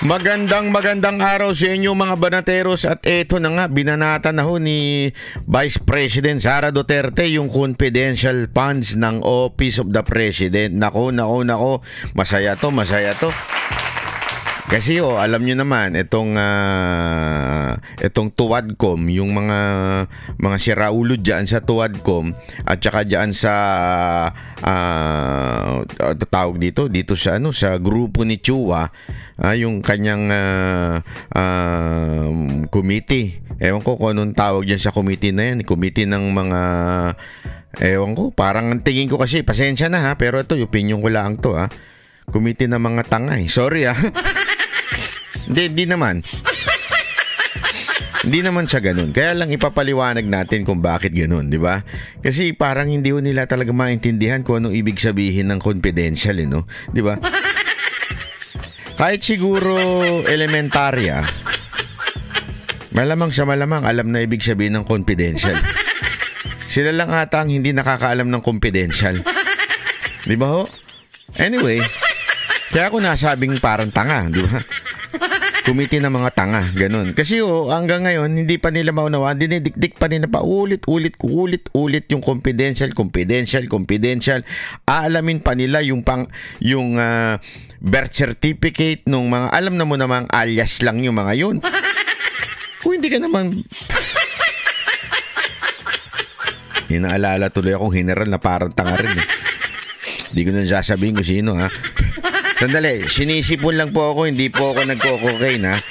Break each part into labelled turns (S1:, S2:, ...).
S1: Magandang araw sa inyo mga banateros at eto na nga binanata na ho ni Vice President Sara Duterte yung confidential funds ng Office of the President. Nako, masaya to. Kasi alam nyo naman itong Tuwadcom, yung mga siraulo diyan sa Tuwadcom at saka diyan sa tawag dito sa sa grupo ni Chua, yung kanyang committee. Ewan ko kung anong tawag diyan sa committee na yan, committee ng mga ewan ko, parang tingin ko kasi pasensya na ha, pero ito yung opinion ko lang to committee ng mga tanga sorry Hindi naman. Hindi naman sa ganun. Kaya lang ipapaliwanag natin kung bakit ganun, di ba? Kasi parang hindi nila talaga maintindihan kung anong ibig sabihin ng confidential, no? Di ba? Kahit siguro elementarya, malamang alam na ibig sabihin ng confidential. Sila lang ata ang hindi nakakaalam ng confidential. Di ba ho? Anyway, kaya ako nasabing parang tanga, di ba? Committee ng mga tanga, ganun. Kasi hanggang ngayon, hindi pa nila maunawaan, dinidikdik pa nila pa ulit yung confidential. Aalamin pa nila yung birth certificate nung mga, alam na mo namang alias lang yung mga yun. Kung hindi ka naman... Hinaalala tuloy akong general na parang tanga rin. Hindi ko na sasabihin kung sino Sandali, sinisipon lang po ako, hindi po ako nagko-cocaine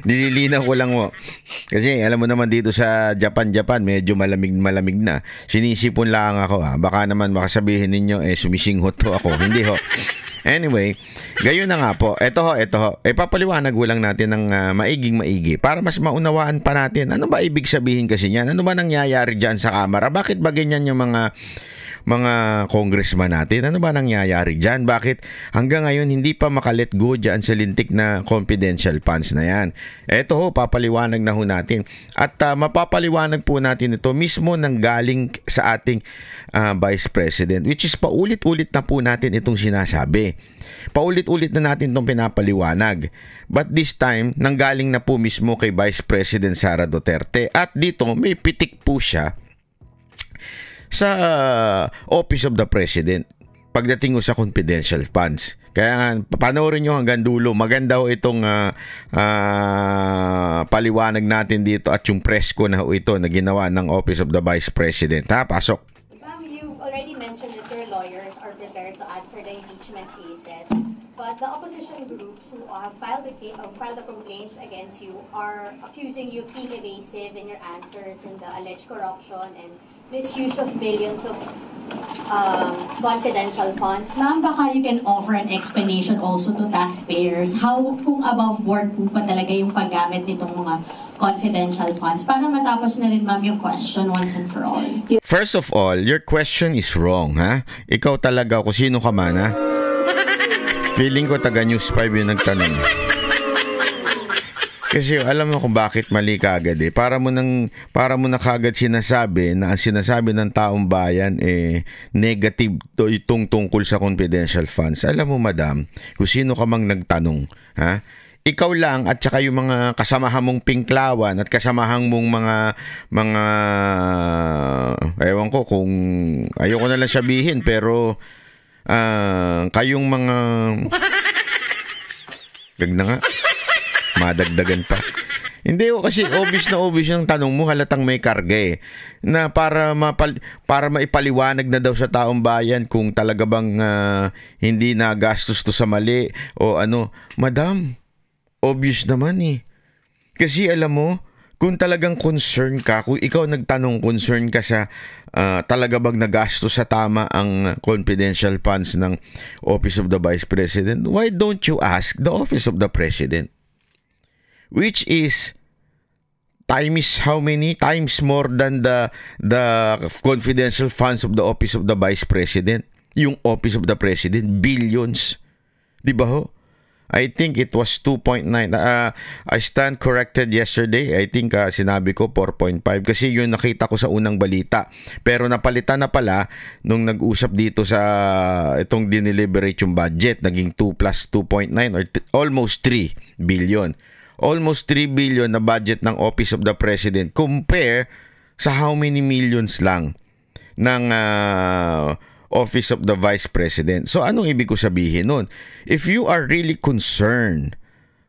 S1: Nililinaw ko lang mo. Kasi alam mo naman dito sa Japan, medyo malamig na. Sinisipon lang ako Baka naman makasabihin ninyo, sumisinghot to ako. Hindi ho. Anyway, gayon na nga po. Ito ho. Papaliwanag ko lang natin ng maigi para mas maunawaan pa natin. Ano ba ibig sabihin kasi niyan? Ano ba nangyayari dyan sa kamera? Bakit ba ganyan yung mga congressman natin? Ano ba nangyayari dyan? Bakit hanggang ngayon hindi pa makalet go dyan sa lintik na confidential funds na yan? Eto papaliwanag na ho natin. At mapapaliwanag po natin ito mismo nang galing sa ating Vice President, which is paulit-ulit na po natin itong sinasabi. Paulit-ulit na natin itong pinapaliwanag. But this time, nanggaling na po mismo kay Vice President Sara Duterte. At dito, may pitik po siya sa Office of the President pagdating sa confidential funds. Kaya panoorin nyo hanggang dulo. Maganda itong paliwanag natin dito at yung press ko na ito na ginawa ng Office of the Vice President. Pasok.
S2: Ma'am, you already mentioned that your lawyers are prepared to answer the impeachment cases, but the opposition groups who have filed the complaints against you are accusing you of being evasive in your answers in the alleged corruption and misuse of millions of confidential funds.
S3: Ma'am, baka you can offer an explanation also to taxpayers how kung above board po pa talaga yung paggamit nitong mga confidential funds para matapos na rin, ma'am, yung question once and for all.
S1: First of all, your question is wrong, Ikaw talaga, kung sino ka man, Feeling ko taga News 5 yung nagtanong. Kasi alam mo kung bakit mali ka agad Para mo na kagad sinasabi na ang sinasabi ng taong bayan negative itong tungkol sa confidential funds. Alam mo, madam, kung sino ka mang nagtanong, ikaw lang at saka yung mga kasamahan mong pinklawan at kasamahan mong mga ewan ko kung ayoko na lang sabihin, pero kayong mga gag na nga madagdagan pa. Hindi kasi obvious yung tanong mo, halatang may karga na para maipaliwanag na daw sa taong bayan kung talaga bang hindi na gastos to sa mali o ano. Madam, obvious naman Kasi alam mo, kung talagang concern ka, kung ikaw nagtanong, concern ka sa talaga bang nagastos sa tama ang confidential funds ng Office of the Vice President, why don't you ask the Office of the President? Which is how many times more than the confidential funds of the Office of the Vice President? Yung Office of the President, billions. Di ba ho? I think it was 2.9. I stand corrected yesterday. I think sinabi ko 4.5 kasi yun nakita ko sa unang balita. Pero napalitan na pala nung nag-usap dito sa itong dineliberate yung budget. Naging 2 plus 2.9 or almost 3 billion. Almost 3 billion na budget ng Office of the President compare sa how many millions lang ng Office of the Vice President. So anong ibig ko sabihin nun? If you are really concerned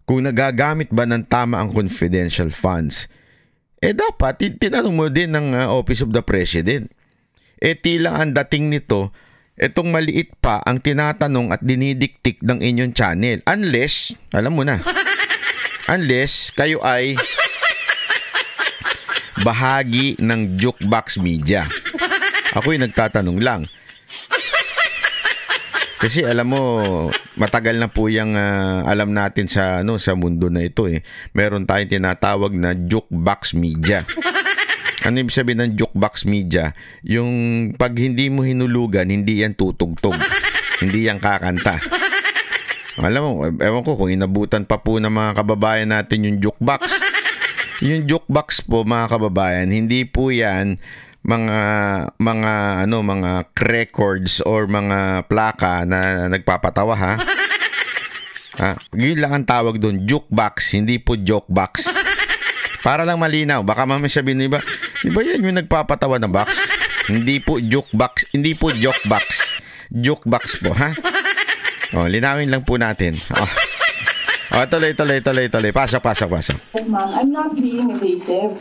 S1: kung nagagamit ba ng tama ang confidential funds, dapat tinanong mo din ng Office of the President. Tila ang dating nito, itong maliit pa ang tinatanong at dinidiktik ng inyong channel. Unless, alam mo na, unless kayo ay bahagi ng Jukebox Media. Ako'y nagtatanong lang. Kasi alam mo, matagal na po yung alam natin sa mundo na ito eh. Meron tayong tinatawag na Jukebox Media. Ano ibig sabihin ng Jukebox Media? Yung pag hindi mo hinulugan, hindi yan tutugtog. Hindi yan kakanta. Alam mo, ewan ko kung inabutan pa po ng mga kababayan natin yung jukebox. Yung jukebox po mga kababayan, hindi po yan mga records or mga plaka na nagpapatawa ha. Yun lang ang tawag doon, jukebox, hindi po jokebox. Para lang malinaw, baka mamaya sabihin niyo di ba yan yung nagpapatawa na box? Hindi po jukebox, hindi po jokebox. Jukebox po ha. Linawin lang po natin. Tuloy. Pasok.
S4: Yes, ma'am. I'm not being evasive.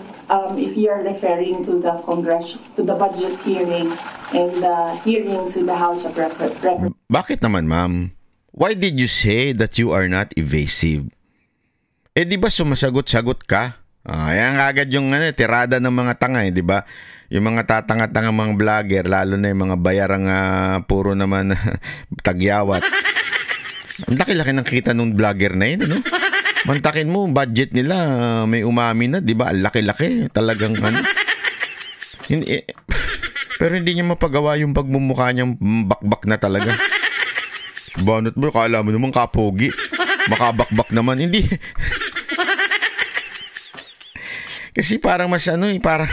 S4: If you are referring to the to the budget hearing and the hearings in the House of Representatives.
S1: Bakit naman, ma'am? Why did you say that you are not evasive? Di ba sumasagot-sagot ka? Yan agad yung tirada ng mga tanga di ba? Yung mga tatanga-tanga mga vlogger, lalo na yung mga bayarang puro naman tagyawat. Ang laki-laki ng kita nung vlogger na yun, ano? Mantakin mo, budget nila, may umami na, di ba? Ang laki-laki, talagang Hindi, pero hindi niya mapagawa yung pagmumukha niyang bakbak na talaga. Banot mo, kala mo naman kapogi. Makabakbak naman, hindi. Kasi parang mas parang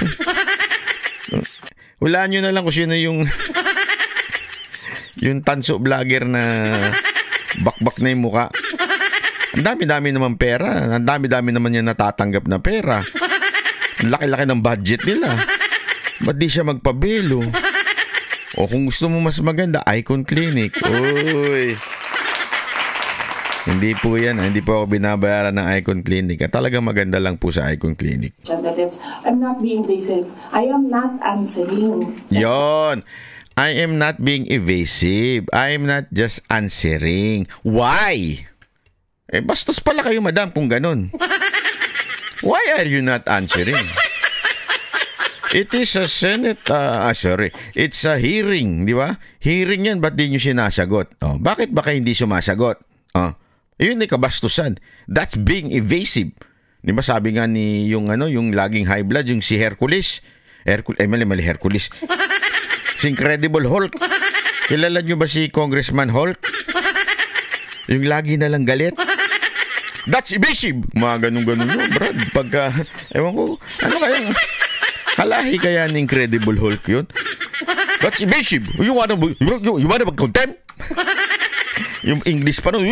S1: hulaan nyo na lang kung sino yung tanso vlogger na bakbak na yung muka. Ang dami-dami naman pera. Ang dami-dami naman yan natatanggap na pera. Ang laki-laki ng budget nila. Ba't di siya magpabelo? O kung gusto mo mas maganda, Icon Clinic. Uy. Hindi po yan. Hindi po ako binabayaran ng Icon Clinic. Talagang maganda lang po sa Icon Clinic.
S4: I'm not being evasive. I am not answering.
S1: Yon. I am not being evasive. I am not just answering. Why? Bastos pala kayo, madam, kung ganun. Why are you not answering? It is a Senate, it's a hearing, di ba? Hearing yan, ba't di nyo sinasagot? Bakit ba kayo hindi sumasagot? Yun ay kabastusan. That's being evasive. Di ba sabi nga ni yung laging high blood, yung si Hercules. Mali Hercules. Si Incredible Hulk. Kilala nyo ba si Congressman Hulk? Yung lagi na lang galit. That's evasive. Mga ganun-ganun yun, Brad. Pagka, ewan ko, ano kaya, kalahi kaya ni Incredible Hulk yun? That's evasive. You wanna mag-contempt? Yung English pa nun.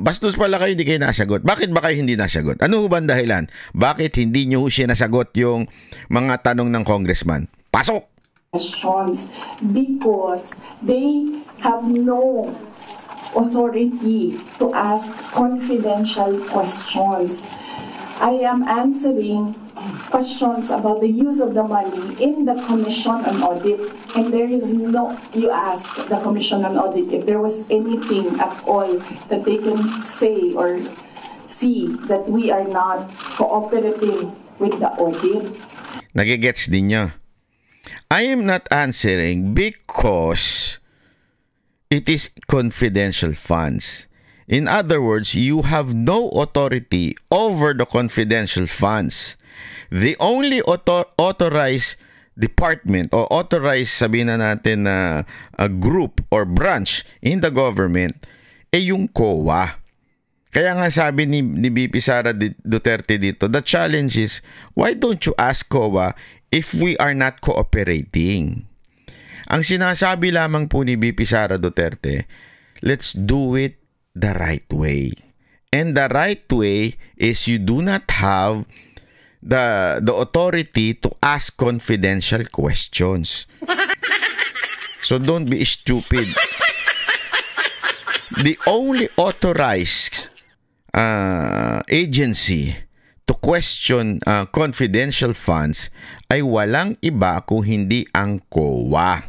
S1: Bastos pala kayo, hindi kayo nasagot. Bakit ba kayo hindi nasagot? Ano ba ang dahilan? Bakit hindi nyo siya nasagot yung mga tanong ng congressman? Pasok!
S4: Questions because they have no authority to ask confidential questions. I am answering questions about the use of the money in the Commission on Audit, and there is you ask the Commission on Audit if there was anything at all that they can say or see that we are not cooperating with the audit.
S1: Nagigets din niya. I am not answering because it is confidential funds. In other words, you have no authority over the confidential funds. The only authorized department o authorized, sabihin na natin na group or branch in the government, yung COA. Kaya nga sabi ni VP Sara Duterte dito, the challenge is, why don't you ask COA if we are not cooperating? Ang sinasabi lamang po ni VP Sara Duterte, let's do it the right way. And the right way is you do not have the authority to ask confidential questions. So don't be stupid. The only authorized agency to question confidential funds ay walang iba kung hindi ang COA.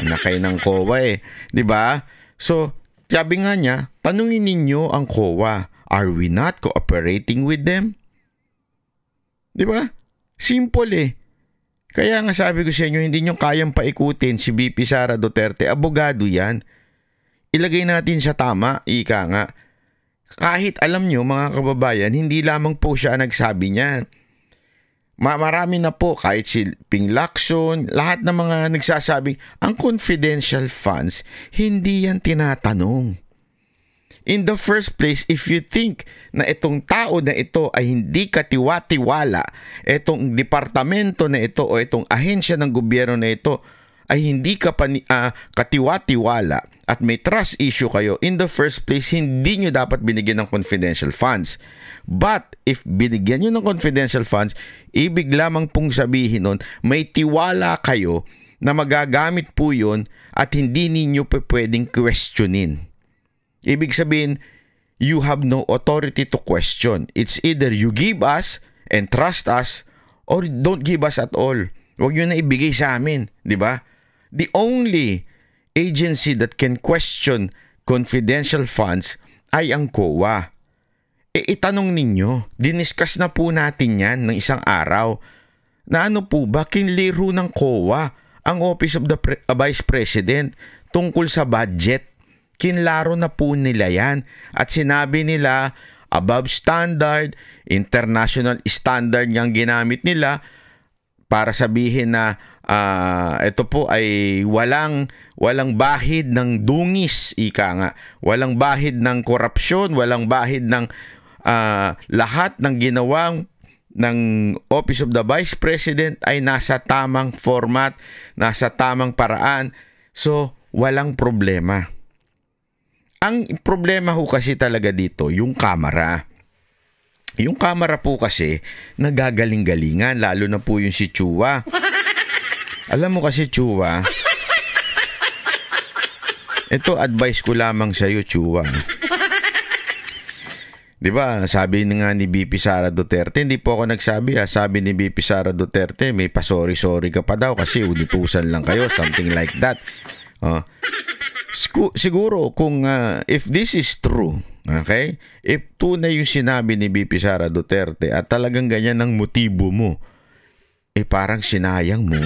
S1: Anak kayo ng COA 'di ba? So, sabi nga niya, tanungin ninyo ang COA, are we not cooperating with them? 'Di ba? Simple Kaya nga sabi ko sa inyo, hindi nyo kayang paikutin si VP Sara Duterte. Abogado yan. Ilagay natin sa tama, ika nga. Kahit alam nyo mga kababayan, hindi lamang po siya nagsabi niyan. Marami na po, kahit si Ping Lacson, lahat ng mga nagsasabing, ang confidential funds, hindi yan tinatanong. In the first place, if you think na itong tao na ito ay hindi katiwa-tiwala, itong departamento na ito o itong ahensya ng gobyerno na ito ay hindi katiwa-tiwala at may trust issue kayo, in the first place, hindi nyo dapat binigyan ng confidential funds. But if binigyan nyo ng confidential funds, ibig lamang pong sabihin nun, may tiwala kayo na magagamit po yun at hindi ninyo pwedeng questionin. Ibig sabihin, you have no authority to question. It's either you give us and trust us or don't give us at all. Huwag nyo na ibigay sa amin, di ba? The only agency that can question confidential funds ay ang COA. Itanong ninyo, diniscuss na po natin yan ng isang araw, na ano po ba kinliro ng COA ang Office of the Vice President tungkol sa budget. Kinlaro na po nila yan at sinabi nila above standard, international standard niyang ginamit nila para sabihin na ito po ay walang bahid ng dungis, ika nga. Walang bahid ng korupsyon, walang bahid ng lahat ng ginawang ng Office of the Vice President ay nasa tamang format, nasa tamang paraan. So, walang problema. Ang problema ho kasi talaga dito, yung kamera. Yung kamera po kasi, nagagaling-galingan, lalo na po yung si Chua. Alam mo kasi, Chua, ito advice ko lamang sa iyo, Chua. Diba, sabi nga ni VP Sara Duterte, hindi po ako nagsabi sabi ni VP Sara Duterte, may pa-sorry-sorry ka pa daw kasi udutusan lang kayo, something like that. Siguro kung if this is true, okay? If tunay yung sinabi ni VP Sara Duterte at talagang ganyan ang motibo mo, parang sinayang mo.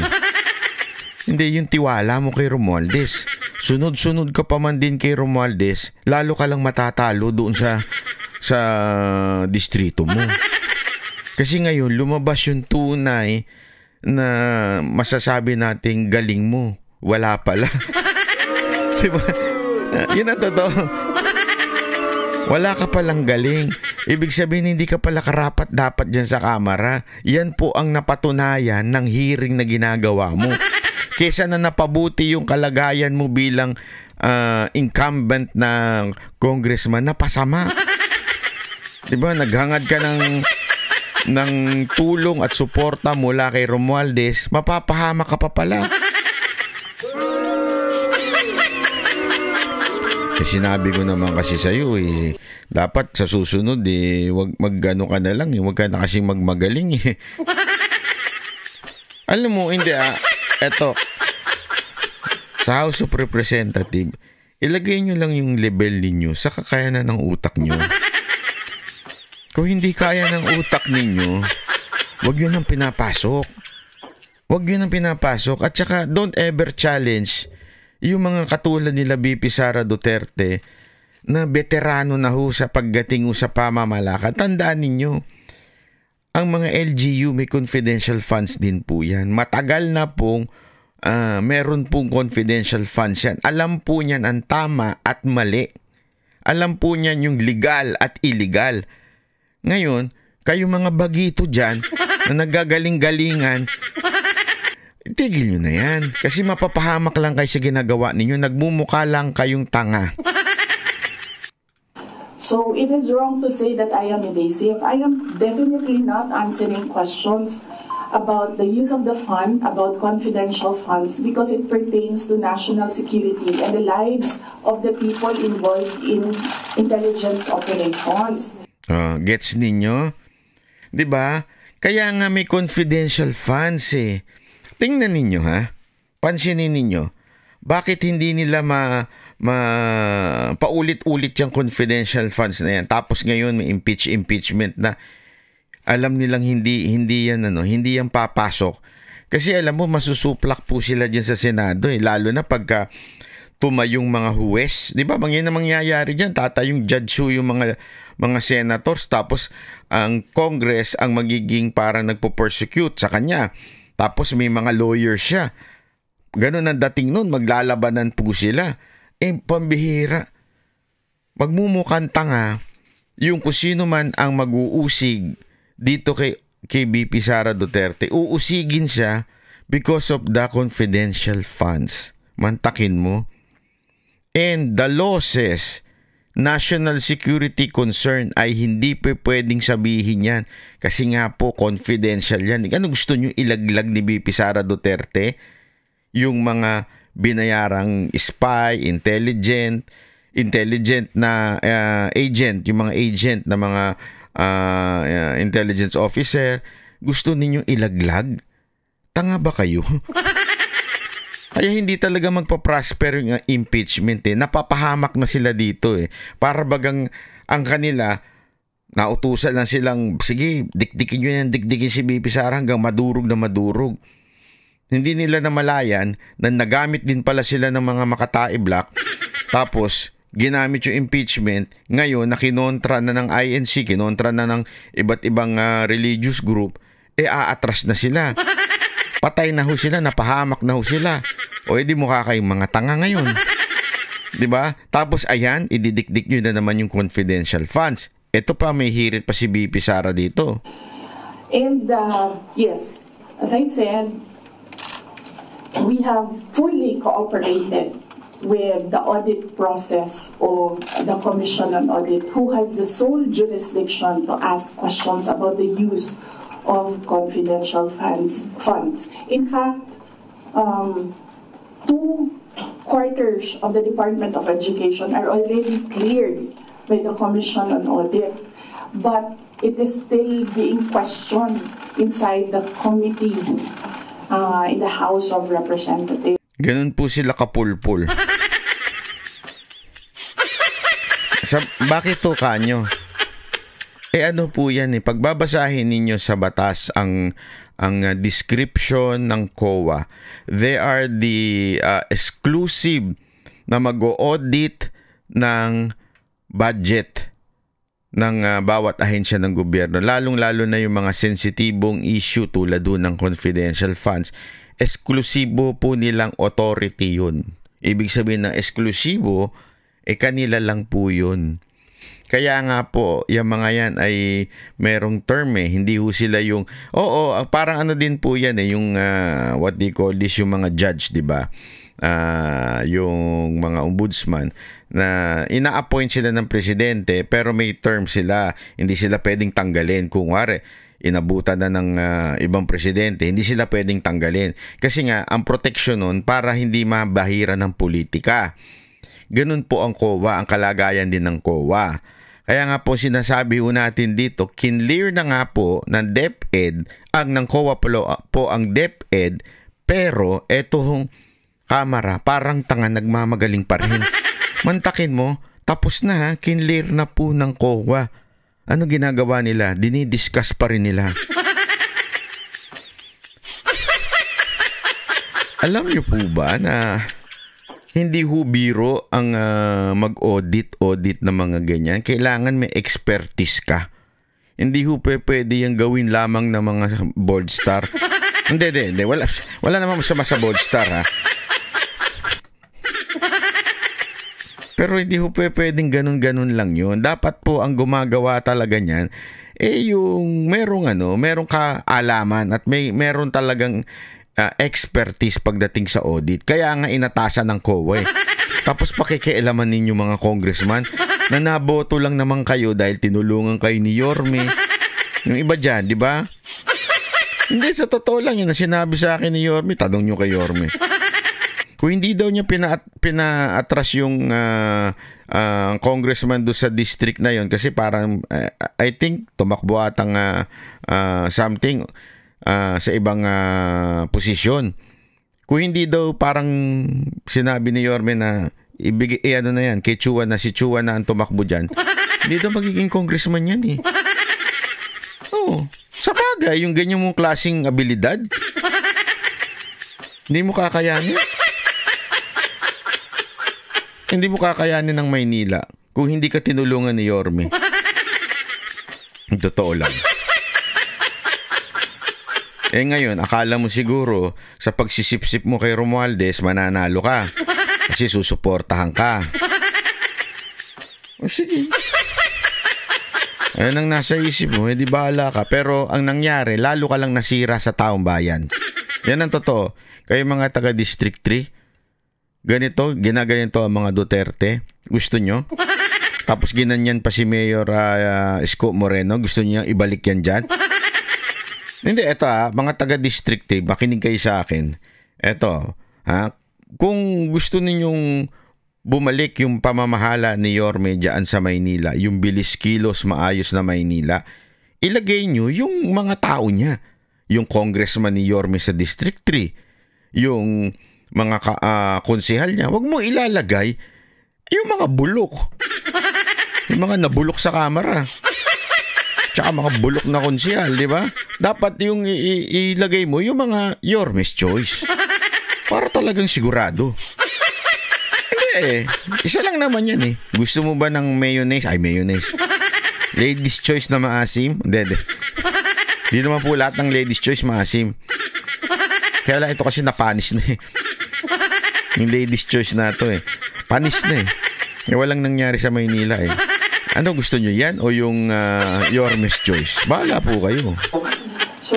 S1: Hindi yung tiwala mo kay Romualdez. Sunod-sunod ka pa man din kay Romualdez, lalo ka lang matatalo doon sa distrito mo. Kasi ngayon lumabas yung tunay na masasabi nating galing mo. Wala pala. Diba? Yun ang totoo. Wala ka palang galing. Ibig sabihin, hindi ka pala karapat dapat dyan sa kamera. Yan po ang napatunayan ng hearing na ginagawa mo. Kesa na napabuti yung kalagayan mo bilang incumbent na congressman, napasama. Diba? Naghangad ka ng tulong at suporta mula kay Romualdez, mapapahama ka pa pala. Sinabi ko naman kasi sa iyo dapat sa susunod wag magano ka na lang wag ka na kasi magmagaling Alam mo, hindi eto sa House of Representative, ilagay nyo lang yung level ninyo sa kakayanan ng utak nyo. Kung hindi kaya ng utak ninyo, wag yun ang pinapasok. Wag yun ang pinapasok. At saka don't ever challenge yung mga katulad nila VP Sara Duterte na veterano na ho sa pagdating sa pamamalakad. Tandaan ninyo, ang mga LGU may confidential funds din po yan. Matagal na pong meron pong confidential funds yan. Alam po niyan ang tama at mali. Alam po niyan yung legal at illegal. Ngayon, kayo mga bagito dyan na nagagaling-galingan, tigil nyo na yan. Kasi mapapahamak lang kayo sa ginagawa ninyo. Nagmumukha lang kayong tanga.
S4: So it is wrong to say that I am evasive. I am definitely not answering questions about the use of the fund, about confidential funds, because it pertains to national security and the lives of the people involved in intelligence operations.
S1: Gets ninyo? 'Di ba? Kaya nga may confidential funds eh. Tingnan ninyo ha. Pansinin ninyo. Bakit hindi nila paulit-ulit yung confidential funds na yan? Tapos ngayon may impeachment na alam nilang hindi yan papasok. Kasi alam mo, masusuplak po sila diyan sa Senado eh. Lalo na pagka tumayong mga huwes. Di ba? Yan ang mangyayari diyan. Tatayong judge yung mga senators. Tapos ang Congress ang magiging parang nagpo-persecute sa kanya. Tapos may mga lawyers siya. Ganun ang dating nun. Maglalabanan po sila. Pambihira. Magmumukhang tanga yung kung sino man ang mag-uusig dito kay VP Sara Duterte. Uusigin siya because of the confidential funds. Mantakin mo. And the law says, national security concern ay hindi pwedeng sabihin yan. Kasi nga po, confidential yan. Ano gusto nyo ilaglag ni VP Sara Duterte? Yung mga binayarang spy, intelligent na agent, yung mga agent na mga intelligence officer, gusto ninyong ilaglag? Tanga ba kayo? Kaya hindi talaga magpa-prosper yung impeachment eh. Napapahamak na sila dito eh. Para bagang ang kanila, nautusan lang silang, sige, dikdikin nyo yan, dikdikin si VP Sara hanggang madurog na madurog. Hindi nila namalayan na nagamit din pala sila ng mga Makatae Black. Tapos, ginamit yung impeachment. Ngayon, nakinontra na ng INC, kinontra na ng iba't ibang religious group, aatras na sila. Patay na ho sila, napahamak na ho sila. O edi mukha kayong mga tanga ngayon. 'Di ba? Tapos ayan, ididikdik nyo na naman yung confidential funds. Ito pa, may hirit pa si VP Sara dito.
S4: And yes, as I said, we have fully cooperated with the audit process of the Commission on Audit, who has the sole jurisdiction to ask questions about the use of confidential funds. In fact, 2/4 of the Department of Education are already cleared by the Commission on Audit, but it is still being questioned inside the committee in the House of Representatives.
S1: Ganun po sila kapulpul. Bakit to kanyo? Ano po yan eh, pagbabasahin ninyo sa batas ang description ng COA, they are the exclusive na mag-audit ng budget ng bawat ahensya ng gobyerno, lalong-lalo na yung mga sensitibong issue tulad doon ng confidential funds. Eksklusibo po nilang authority yun. Ibig sabihin ng eksklusibo, kanila lang po yun. Kaya nga po, yung mga yan ay merong term eh. Hindi ho sila yung, parang ano din po yan eh, yung what they call this, yung mga judge, di ba? Yung mga ombudsman na ina-appoint sila ng presidente pero may term sila. Hindi sila pwedeng tanggalin. Kung wari, inabutan na ng ibang presidente, hindi sila pwedeng tanggalin. Kasi nga, ang protection nun para hindi mabahira ng politika. Ganun po ang COA, ang kalagayan din ng COA. Kaya nga po sinasabi ho natin dito, kinlear na nga po ng DepEd, ng COA po ang DepEd, pero etong kamera, parang tanga, nagmamagaling pa rin. Mantakin mo, tapos na ha, kinlear na po ng COA. Ano ginagawa nila? Dinidiscuss pa rin nila. Alam niyo po ba na hindi ho biro ang mag-audit ng mga ganyan. Kailangan may expertise ka. Hindi ho pwede yung gawin lamang ng mga bold star. Hindi. Wala namang masama sa bold star, ha? Pero hindi ho pwedeng ganun-ganun lang yun. Dapat po ang gumagawa talaga niyan, yung merong kaalaman at meron talagang expertise pagdating sa audit. Kaya nga inatasan ng COA. Tapos pakikialaman ninyo mga congressman na naboto lang naman kayo dahil tinulungan kayo ni Yorme. Yung iba dyan, di ba? Hindi, sa totoo lang yun na sinabi sa akin ni Yorme. Tanong nyo kay Yorme. Kung hindi daw niya pina-atras yung congressman doon sa district na yon kasi parang I think tumakbo atang something sa ibang posisyon. Kung hindi daw parang sinabi ni Yorme na ibigay ano na yan, kay Chua na si Chua na ang tumakbo dyan, hindi daw magiging congressman yan eh. Oo, sa bagay, yung ganyan mong klaseng abilidad, hindi mo kakayanin. Hindi mo kakayanin ng Maynila kung hindi ka tinulungan ni Yorme. Totoo lang. Ngayon, akala mo siguro sa pagsisip-sip mo kay Romualdez, mananalo ka. Kasi susuportahan ka. O sige. Ayun ang nasa isip mo, di bahala ka. Pero ang nangyari, lalo ka lang nasira sa taong bayan. Yan ang totoo. Kayo mga taga District 3, ginaganito ang mga Duterte. Gusto nyo? Tapos ginanyan pa si Mayor Isko Moreno. Gusto niya ibalik yan dyan? Hindi, eto mga taga-district, makinig kayo sa akin. Eto, kung gusto ninyong bumalik yung pamamahala ni Yorme dyan sa Maynila, yung bilis kilos maayos na Maynila, ilagay nyo yung mga tao niya. Yung congressman ni Yorme sa District 3, yung mga konsehal niya. Huwag mo ilalagay yung mga bulok. Yung mga nabulok sa kamera. Tsaka mga bulok na konsehal, di ba? Dapat yung ilagay mo yung mga Yorme's Choice. Para talagang sigurado. Hindi isa lang naman yan eh. Gusto mo ba ng mayonnaise? Ay, mayonnaise. Ladies' Choice na maasim? Hindi. Hindi naman po lahat ng Ladies' Choice maasim. Kaya lang ito kasi napanis na eh. Yung Ladies' Choice na ito eh. Panis na eh. Walang nangyari sa Maynila eh. Ano gusto nyo yan? O yung Yorme's Choice? Bahala po kayo.
S4: So,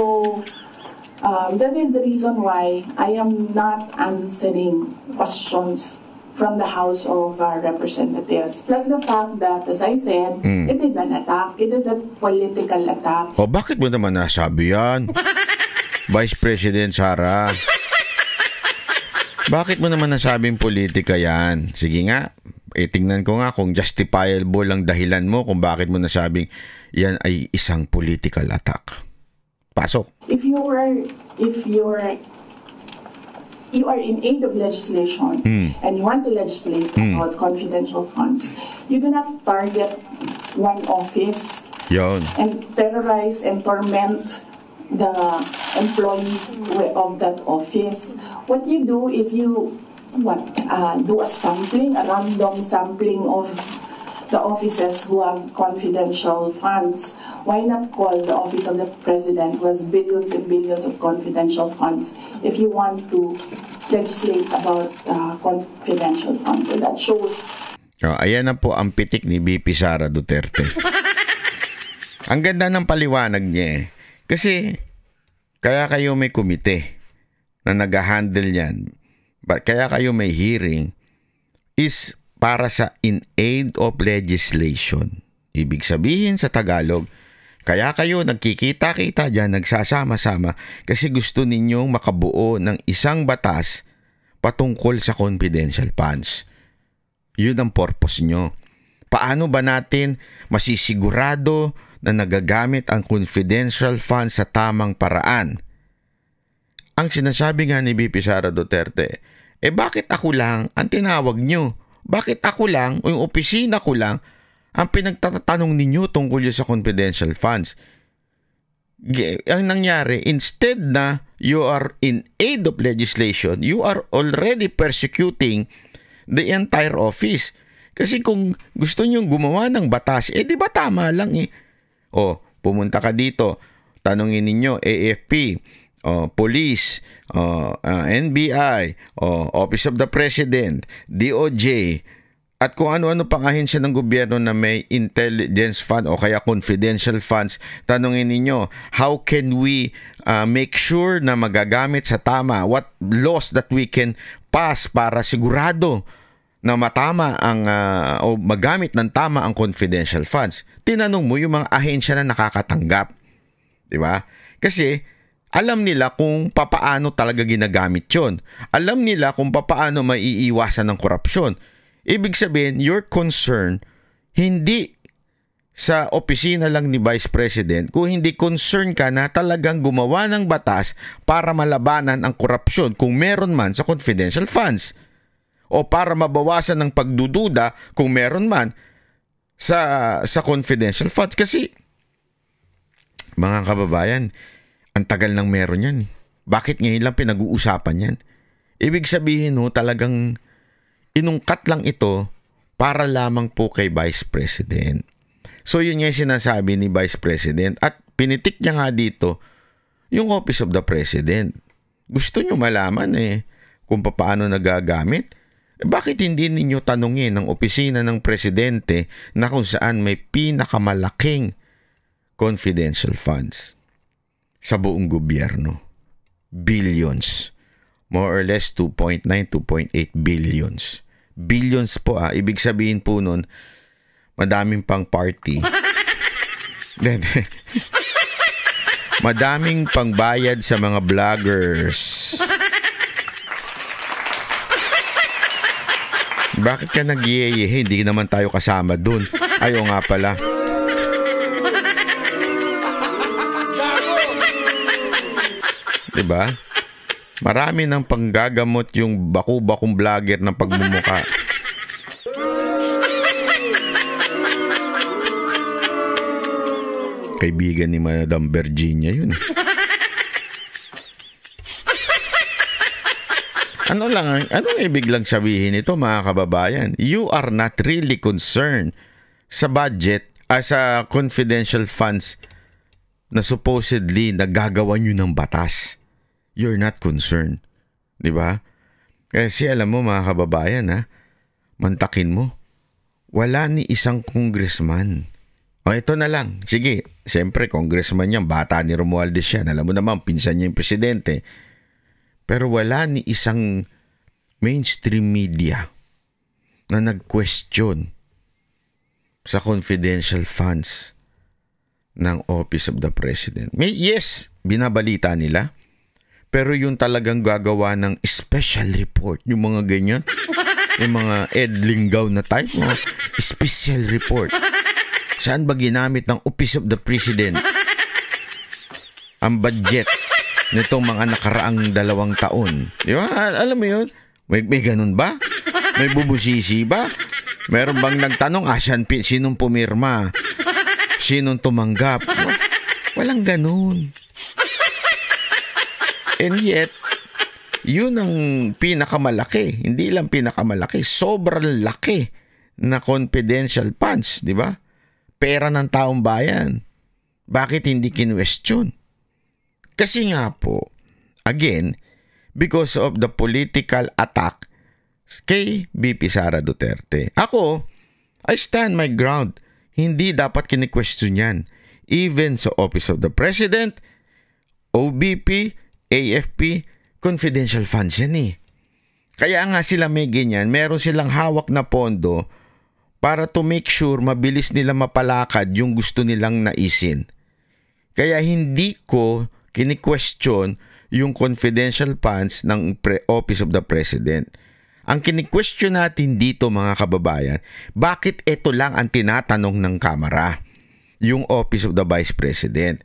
S4: that is the reason why I am not answering questions from the House of Representatives. Plus the fact that, as I said, it is an attack. It is a political attack.
S1: O bakit mo naman nasabi yan? Vice President Sara. Bakit mo naman nasabing politika yan? Sige nga, tingnan ko nga kung justifiable ang dahilan mo kung bakit mo nasabing yan ay isang political attack. Pasok.
S4: If you are in aid of legislation and you want to legislate about confidential funds, you do not target one office and terrorize and torment the employees of that office. What you do is you do a sampling, a random sampling of the offices who have confidential funds. Why not call the office of the president who has billions and billions of confidential funds if you want to legislate about confidential funds? So that shows.
S1: Ayan na po ang pitik ni VP Sara Duterte. Ang ganda ng paliwanag niya eh. Kasi kaya kayo may komite na nag-handle yan. Kaya kayo may hearing is para sa in aid of legislation. Ibig sabihin sa Tagalog, kaya kayo nagkikita-kita dyan, nagsasama-sama kasi gusto ninyong makabuo ng isang batas patungkol sa confidential funds. Yun ang purpose nyo. Paano ba natin masisigurado na nagagamit ang confidential funds sa tamang paraan? Ang sinasabi nga ni VP Sara Duterte, bakit ako lang ang tinawag nyo? Bakit ako lang o yung opisina ko lang ang pinagtatanong ninyo tungkol sa confidential funds? Ang nangyari, instead na you are in aid of legislation, you are already persecuting the entire office. Kasi kung gusto nyong gumawa ng batas, di ba tama lang eh? pumunta ka dito, tanungin ninyo, AFP, Police, NBI, Office of the President, DOJ, at kung ano-ano pang ahensya ng gobyerno na may intelligence fund o kaya confidential funds, tanungin ninyo, how can we make sure na magagamit sa tama? What laws that we can pass para sigurado na matama ang o magamit ng tama ang confidential funds? Tinanong mo yung mga ahensya na nakakatanggap. 'Di ba? Kasi alam nila kung papaano talaga ginagamit 'yon. Alam nila kung papaano maiiwasan ng korupsyon. Ibig sabihin, your concern hindi sa opisina lang ni Vice President, kung hindi concern ka na talagang gumawa ng batas para malabanan ang korupsyon kung meron man sa confidential funds, o para mabawasan ng pagdududa kung meron man sa confidential funds. Kasi mga kababayan, ang tagal nang meron yan. Bakit ngayon lang pinag-uusapan yan? Ibig sabihin talagang inungkat lang ito para lamang po kay Vice President. So yun nga yung sinasabi ni Vice President, at pinitik niya nga dito yung Office of the President. Gusto nyo malaman kung paano nagagamit? Bakit hindi ninyo tanungin ang opisina ng Presidente na kung saan may pinakamalaking confidential funds sa buong gobyerno? Billions. More or less 2.9, 2.8 billions. Billions po Ibig sabihin po nun, madaming pang party. Madaming pang bayad sa mga vloggers. Bakit ka nag-iyeyehe? Hindi naman tayo kasama dun. Ayaw nga pala. Diba? Marami nang panggagamot yung baku-bakong vlogger ng pagmumuka. Kaibigan ni Madam Virginia yun. Anong ibig lang sabihin ito, mga kababayan? You are not really concerned sa budget sa confidential funds na supposedly nagagawa nyo ng batas. You're not concerned. Diba? Kasi alam mo, mga kababayan, mantakin mo, wala ni isang congressman. Ito na lang. Sige, siyempre, congressman yan, bata ni Romualdez yan. Alam mo naman, pinsan niya yung presidente. Pero wala ni isang mainstream media na nag-question sa confidential funds ng Office of the President. Yes, binabalita nila. Pero yung talagang gagawa ng special report, yung mga ganyan, yung mga Ed Lingaw na type, special report. Saan ba ginamit ng Office of the President ang budget nitong mga nakaraang 2 taon? Di ba? Alam mo yun? May ganun ba? May bubusisi ba? Meron bang nagtanong, sinong pumirma? Sinong tumanggap? Walang ganun. And yet, yun ang pinakamalaki. Hindi lang pinakamalaki, sobrang laki na confidential funds, di ba? Pera ng taong bayan. Bakit hindi kinwestiyon? Kasi nga po, again, because of the political attack kay VP Sara Duterte. Ako, I stand my ground. Hindi dapat kini-question yan. Even sa Office of the President, OBP, AFP, confidential funds yan Kaya nga sila may ganyan, meron silang hawak na pondo para to make sure mabilis nila mapalakad yung gusto nilang naisin. Kaya hindi ko kini-question yung confidential funds ng Office of the President. Ang kini-question natin dito, mga kababayan, bakit ito lang ang tinatanong ng Kamara, yung Office of the Vice President?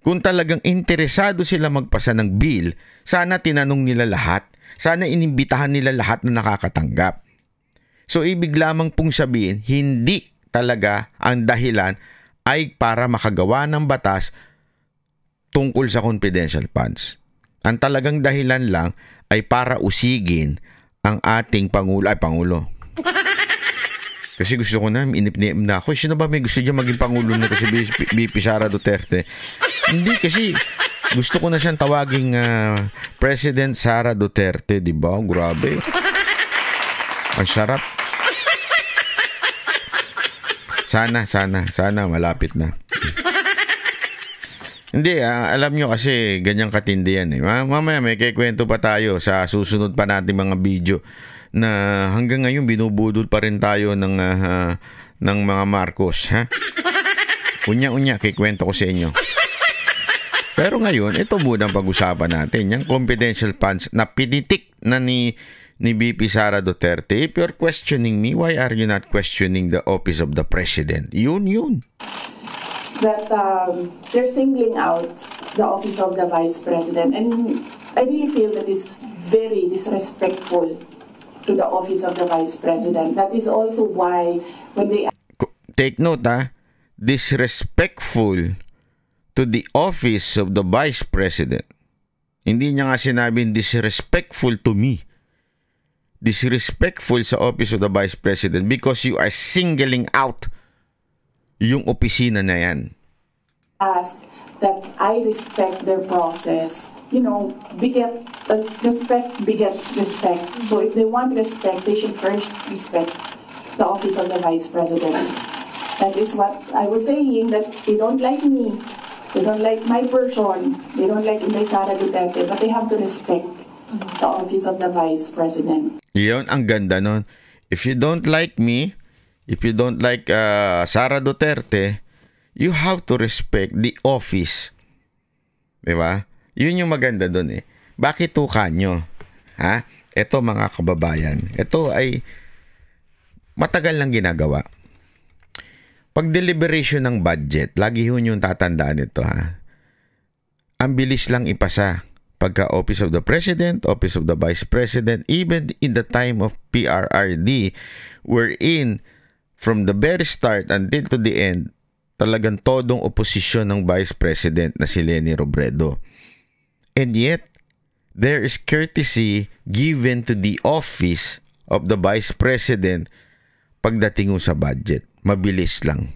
S1: Kung talagang interesado sila magpasa ng bill, sana tinanong nila lahat. Sana inimbitahan nila lahat na nakakatanggap. So ibig lamang pong sabihin, hindi talaga ang dahilan ay para makagawa ng batas tungkol sa confidential funds. Ang talagang dahilan lang ay para usigin ang ating Pangulo. Kasi gusto ko na, inip na ako. Sino ba may gusto niya maging Pangulo na to si VP Sara Duterte? Hindi, kasi gusto ko na siyang tawaging President Sara Duterte, di ba? Grabe. Ang sarap. Sana malapit na. Hindi, alam nyo kasi ganyang katindi yan eh. Mamaya may kikwento pa tayo sa susunod pa natin mga video na hanggang ngayon binubudol pa rin tayo ng mga Marcos, ha? Unya, kikwento ko sa inyo. Pero ngayon, ito muna ang pag-usapan natin. Yung confidential funds na pinitik na ni VP Sara Duterte. If you're questioning me, why are you not questioning the office of the president? Yun.
S4: That they're singling out the office of the vice president. And I really feel that it's very disrespectful to the office of the vice president. That is also why when they...
S1: Take note, disrespectful to the office of the vice president. Hindi niya nga sinabing disrespectful to me. Disrespectful sa office of the vice president because you are singling out yung opisina na yan.
S4: Ask that I respect their process. You know, respect begets respect. So if they want respect, they should first respect the office of the vice president. That is what I was saying, that they don't like me. They don't like my person. They don't like Inday Sara Duterte, but they have to respect the office of the vice president.
S1: Yun, ang ganda nun. If you don't like me, if you don't like Sara Duterte, you have to respect the office. Diba? Yun yung maganda dun eh. Bakit tuka nyo? Ha? Ito mga kababayan, ito ay matagal lang ginagawa. Pag deliberation ng budget, lagi yun yung tatandaan ito, ha? Ang bilis lang ipasa. Pagka Office of the President, Office of the Vice President, even in the time of PRRD, wherein from the very start until to the end, talagang todong oposisyon ng Vice President na si Leni Robredo. And yet, there is courtesy given to the office of the Vice President pagdating sa budget. Mabilis lang.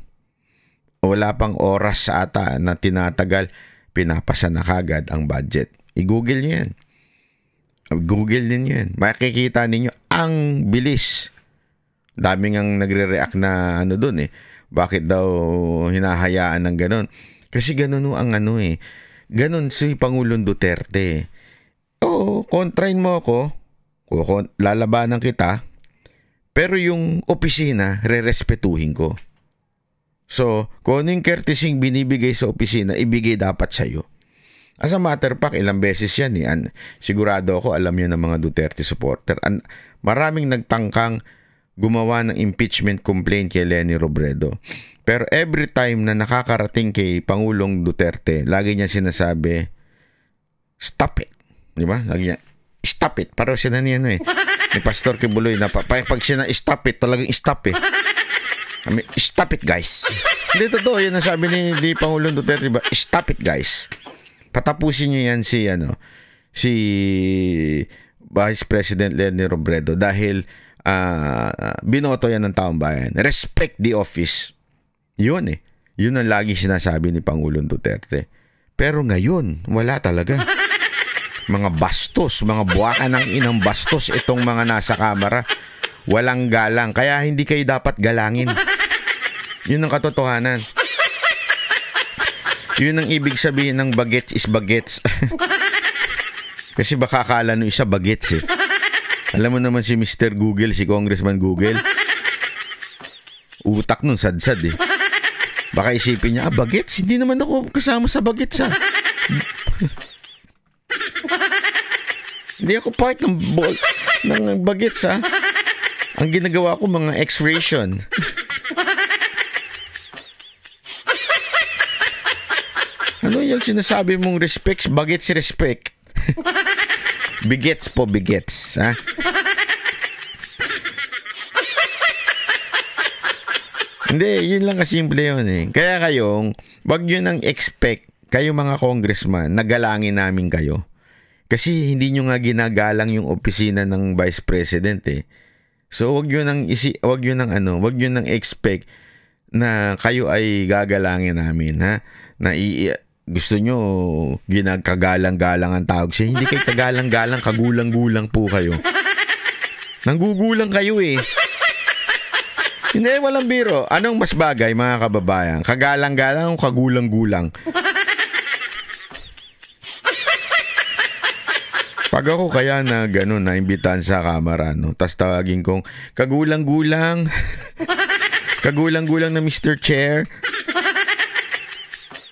S1: Wala pang oras sa ata na tinatagal, pinapasa na kagad ang budget. I-google nyo yan. Google ninyo yan. Makikita ninyo ang bilis. Daming ang nagre-react na dun eh. Bakit daw hinahayaan ng ganon? Kasi ganon ang ganon si Pangulong Duterte. Oo, kontrain mo ako. Lalabanan kita. Pero yung opisina, re-respetuhin ko. So, kung ano yung courtesy binibigay sa opisina, ibigay dapat sa'yo. As a matter of fact, ilang beses yan eh. Sigurado ako, alam nyo ng mga Duterte supporter. Maraming nagtangkang gumawa ng impeachment complaint kay Leni Robredo. Pero every time na nakakarating kay Pangulong Duterte, lagi niya sinasabi, stop it. Di ba? Lagi niya, stop it. Parang siya na niya ni Pastor Kibuloy na pag siya na stop it, talagang stop eh. Stop it guys. Hindi totoo, yun ang sabi ni Pangulong Duterte, diba? Stop it guys. Patapusin niyo yan si Vice President Leni Robredo dahil binoto yan ng taong bayan. Respect the office. Yun eh. Yun ang lagi sinasabi ni Pangulong Duterte. Pero ngayon, wala talaga. Mga bastos, mga buwakan ng inang bastos itong mga nasa kamera. Walang galang. Kaya hindi kayo dapat galangin. Yun ang katotohanan. Yun ang ibig sabihin ng bagets is bagets. Kasi baka akala nung isa bagets eh. Alam mo naman si Mr. Google, si Congressman Google. Utak nun sadsad eh. Baka isipin niya, bagets? Hindi naman ako kasama sa bagets ah. Hindi ako part ng bagets ah. Ang ginagawa ko mga X-ration. Ano yung sinasabi mong respects? Bagets respect. Bigets po, bigets. Ha? Hindi, yun lang kasimple yun eh. Kaya kayong, wag yun ang expect, kayo mga congressman, nagalangin namin kayo. Kasi hindi nyo nga ginagalang yung opisina ng Vice President eh. So wag yun nang expect na kayo ay gagalangin namin, ha? Na gusto nyo ginagkagalang-galang ang tawag siya. Hindi kayo kagalang-galang, kagulang-gulang po kayo. Nanggugulang kayo eh. Hindi, walang biro. Anong mas bagay, mga kababayan? Kagalang-galang o kagulang-gulang? Pag ako kaya na gano'n, na imbitahan sa kamera, no? Tapos tawagin kong kagulang-gulang. Kagulang-gulang na Mr. Chair.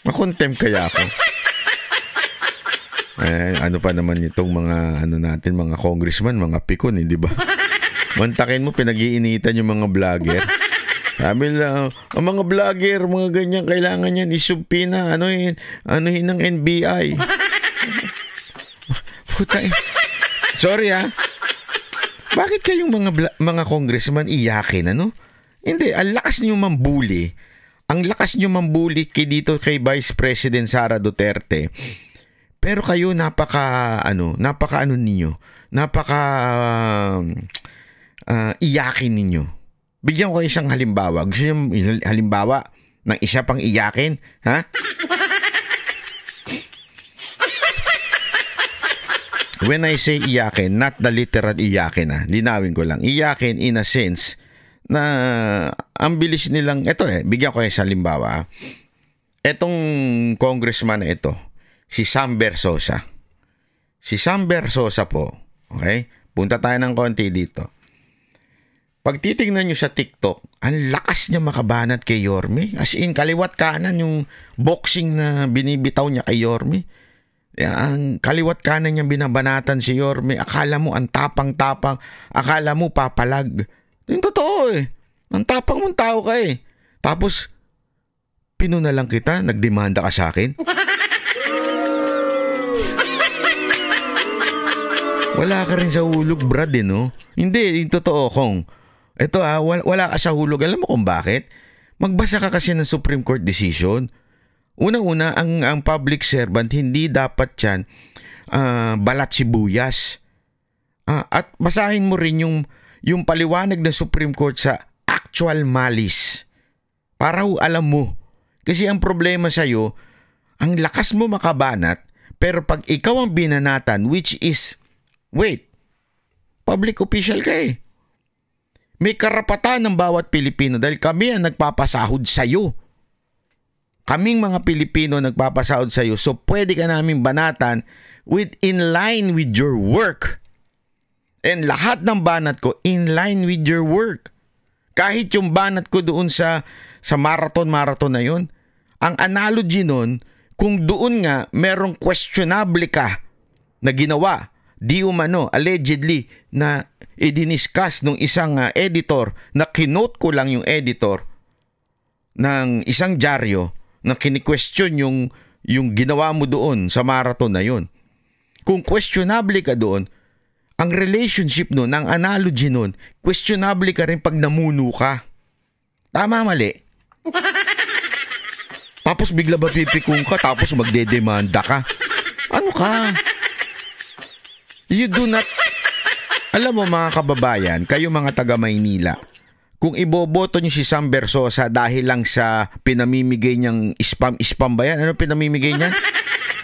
S1: Makontempt kaya ako. Ano pa naman itong mga natin, mga congressman, mga pikon, hindi ba? Mantakin mo, pinag-iinitan yung mga vlogger. Sabi lang, ang mga vlogger, mga ganyan, kailangan yan isubpina, anuhin ng NBI. Puta eh. Sorry ha. Bakit kayong mga congressman iyakin, ano? Hindi, ang lakas niyo mambuli. Ang lakas niyo mambuli dito kay Vice President Sara Duterte. Pero kayo napaka ninyo. Iyakin ninyo. Bigyan ko isang halimbawa. Gusto niyo halimbawa ng isa pang iyakin, ha? When I say iyakin, not the literal iyakin, ha. Linawin ko lang. Iyakin in a sense na ang bilis nilang, bigyan ko isang halimbawa. Etong congressman na ito, si Sam Versosa. Si Sam Versosa po, okay? Punta tayo ng konti dito. Pag titignan nyo sa TikTok, ang lakas niya makabanat kay Yorme. As in, kaliwat kanan yung boxing na binibitaw niya kay Yorme. Ang kaliwat kanan niya binabanatan si Yorme. Akala mo ang tapang-tapang. Akala mo papalag. Yung totoo eh. Ang tapang mong tao ka eh. Tapos, pinuna lang kita, nagdemanda ka sa akin. Wala ka rin sa hulog, brad eh, no? Hindi, yung totoo, Kong. Ito wala ka sa hulog. Alam mo kung bakit? Magbasa ka kasi ng Supreme Court decision. Unang-una, ang public servant, hindi dapat yan balat sibuyas. At basahin mo rin yung paliwanag ng Supreme Court sa actual malice. Para alam mo. Kasi ang problema sa'yo, ang lakas mo makabanat, pero pag ikaw ang binanatan, which is, public official ka eh. May karapatan ng bawat Pilipino dahil kami ang nagpapasahod sa'yo. Kaming mga Pilipino nagpapasahod sa'yo. So pwede ka namin banatan in line with your work. And lahat ng banat ko in line with your work. Kahit yung banat ko doon sa marathon na yun, ang analogy nun, kung doon nga merong questionable ka na ginawa, di umano, allegedly, na idiniscuss nung isang editor, na kinote ko lang yung editor ng isang dyaryo na kini-question yung ginawa mo doon sa marathon na yun. Kung questionable ka doon, ang relationship nun, ang analogy nun, questionable ka rin pag namuno ka. Tama, mali? Tapos bigla ba pipikong ka, tapos magdedemanda ka? Ano ka? You do not... Alam mo mga kababayan, kayo mga taga Maynila, kung iboboto nyo si Sam Versosa dahil lang sa pinamimigay niyang spam ba yan? Ano pinamimigay niya?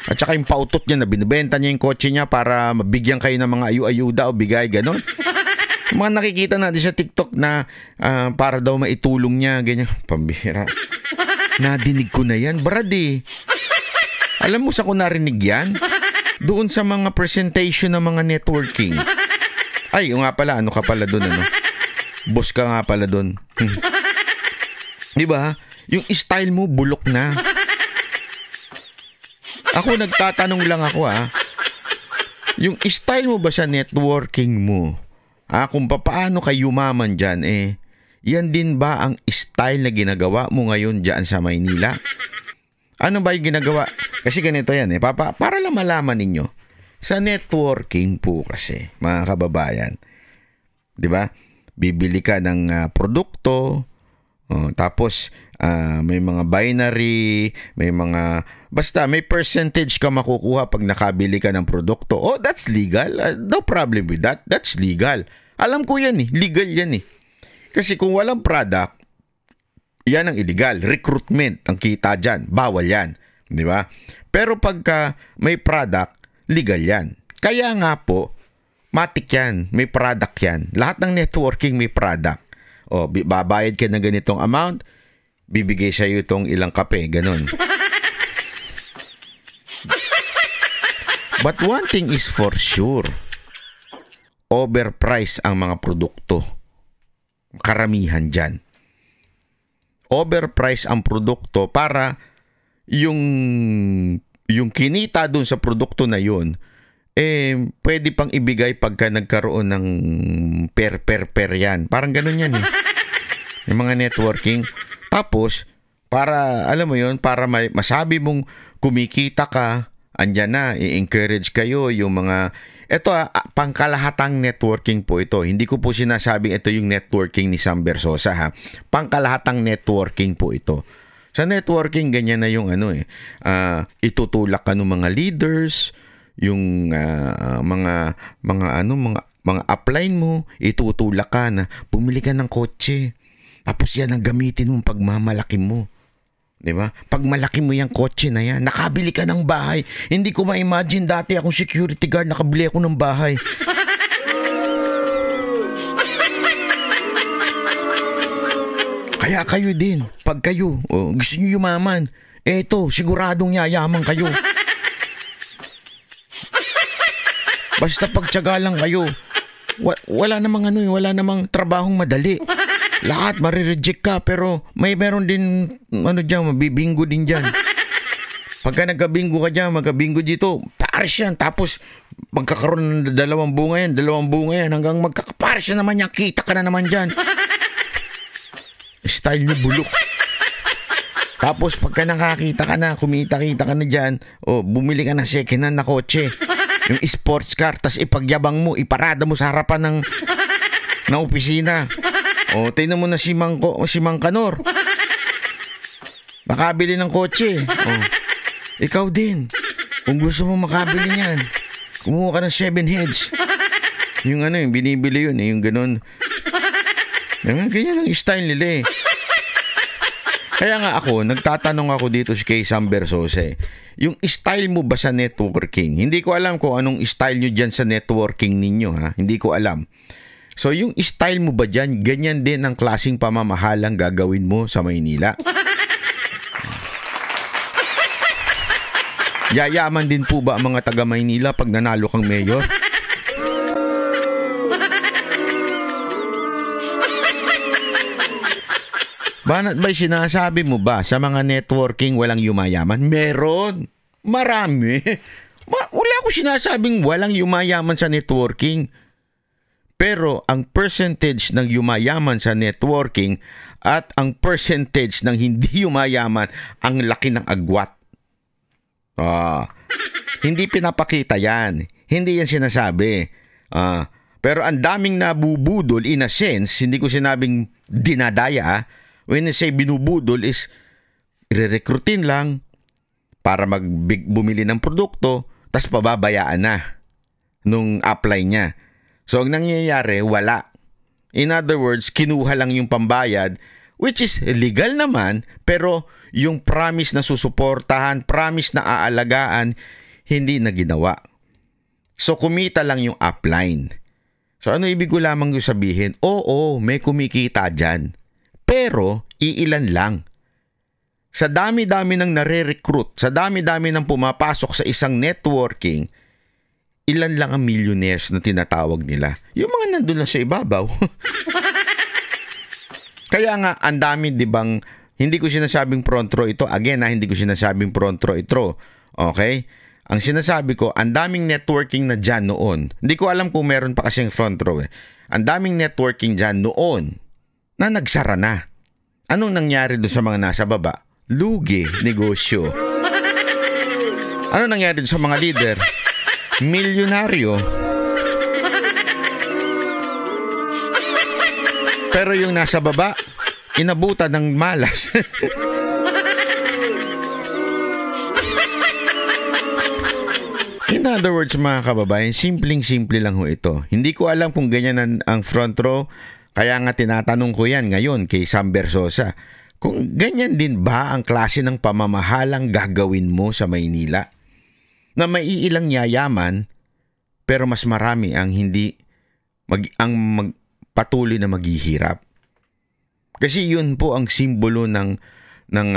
S1: At saka yung pautot niya na binibenta niya yung kotse niya para mabigyan kayo ng mga ayuda o bigay, ganon. Mga nakikita natin sa TikTok na para daw maitulong niya, ganyan. Pambihira. Nadinig ko na yan, brad eh. Alam mo sa ko narinig yan? Doon sa mga presentation ng mga networking. Ay, nga pala, ano ka pala doon, ano? Boss ka nga pala doon. Di ba? Yung style mo, bulok na. Ako, nagtatanong lang ako, yung style mo ba sa networking mo? Kung paano ka yumaman dyan, yan din ba ang style na ginagawa mo ngayon dyan sa Maynila? Ano ba yung ginagawa? Kasi ganito yan, para lang malaman ninyo. Sa networking po kasi, mga kababayan, di ba? Bibili ka ng produkto, tapos may mga binary, basta may percentage ka makukuha pag nakabili ka ng produkto. Oh, that's legal. No problem with that. That's legal. Alam ko yan eh. Legal yan eh. Kasi kung walang product, yan ang illegal. Recruitment ang kita dyan. Bawal yan. Di ba? Pero pagka may product, legal yan. Kaya nga po, matik yan. May product yan. Lahat ng networking may product. O, babayad ka ng ganitong amount, bibigay sa'yo itong ilang kape. Ganon. But one thing is for sure. Overpriced ang mga produkto. Karamihan dyan. Overpriced ang produkto para yung kinita dun sa produkto na yun, pwede pang ibigay pagka nagkaroon ng per yan. Parang ganun yan eh. Yung mga networking. Tapos, para, alam mo yun, para masabi mong kumikita ka, andyan na, i-encourage kayo yung mga. Ito pangkalahatang networking po ito. Hindi ko po sinasabing ito yung networking ni Sam Bersosa ha. Pangkalahatang networking po ito. Sa networking, ganyan na yung itutulak ka ng mga leaders, yung mga upline mo, itutulak ka na bumili ka ng kotse. Tapos yan ang gamitin mong pagmamalaki mo. Diba? Pag malaki mo yung kotse na yan, nakabili ka ng bahay. Hindi ko ma-imagine dati akong security guard, nakabili ako ng bahay. Kaya kayo din, pag kayo gusto nyo yumaman, eto, siguradong yayaman kayo. Basta pagtiyaga lang kayo. Wala namang trabahong madali. Lahat marireject ka, pero meron din mabibingo din dyan. Pagka nagkabingo ka dyan, magkabingo dito, pares yan. Tapos magkakaroon ng dalawang bunga yan, hanggang magkakapares na naman yan, kita ka na naman dyan. Style nyo bulok. Tapos pagka nakakita ka na, kumita-kita ka na dyan, bumili ka ng second hand na kotse, yung sports car, tas ipagyabang mo, iparada mo sa harapan ng opisina. Tingnan mo na si Mang Kanor. Makabili ng kotse. Ikaw din. Kung gusto mo makabili niyan, kumuha ka ng 7 heads. Yung yung binibili yun, yung ganun. Ganyan ang style nila eh. Kaya nga nagtatanong ako dito kay Sam Bersosa. Yung style mo ba sa networking? Hindi ko alam kung anong style nyo dyan sa networking ninyo ha. Hindi ko alam. So yung style mo ba dyan, ganyan din ang klaseng pamamahalang gagawin mo sa Maynila? Yayaman din po ba ang mga taga Maynila pag nanalo kang mayor? Banat ba'y sinasabi mo ba sa mga networking walang yumayaman? Meron. Marami. Wala ako sinasabing walang yumayaman sa networking. Pero ang percentage ng yumayaman sa networking at ang percentage ng hindi yumayaman, ang laki ng agwat. Hindi pinapakita yan. Hindi yan sinasabi. Pero ang daming nabubudol in a sense, hindi ko sinabing dinadaya. When I say binubudol is re-recruitin lang para bumili ng produkto, tas pababayaan na nung apply niya. So, ang nangyayari, wala. In other words, kinuha lang yung pambayad, which is legal naman, pero yung promise na susuportahan, promise na aalagaan, hindi na ginawa. So, kumita lang yung upline. So, ano ibig ko lamang yung sabihin? Oo, may kumikita dyan. Pero, iilan lang. Sa dami-dami ng nare-recruit, sa dami-dami ng pumapasok sa isang networking, ilan lang ang millionaires na tinatawag nila. Yung mga nandun lang sa ibabaw. Kaya nga, ang dami, di bang, hindi ko sinasabing front row ito. Again, hindi ko sinasabing front row ito. Okay? Ang sinasabi ko, ang daming networking na dyan noon. Hindi ko alam kung meron pa kasing front row eh. Ang daming networking dyan noon na nagsara na. Anong nangyari doon sa mga nasa baba? Lugi, negosyo. Ano nangyari doon sa mga leader? Milyonaryo. Pero yung nasa baba, inabutan ng malas. In other words, mga kababayan, simpleng-simple lang ho ito. Hindi ko alam kung ganyan ang front row, kaya nga tinatanong ko yan ngayon kay Sam Bersosa. Kung ganyan din ba ang klase ng pamamahalang gagawin mo sa Maynila? Na may ilang yayaman, pero mas marami ang hindi patuloy na maghihirap. Kasi yun po ang simbolo ng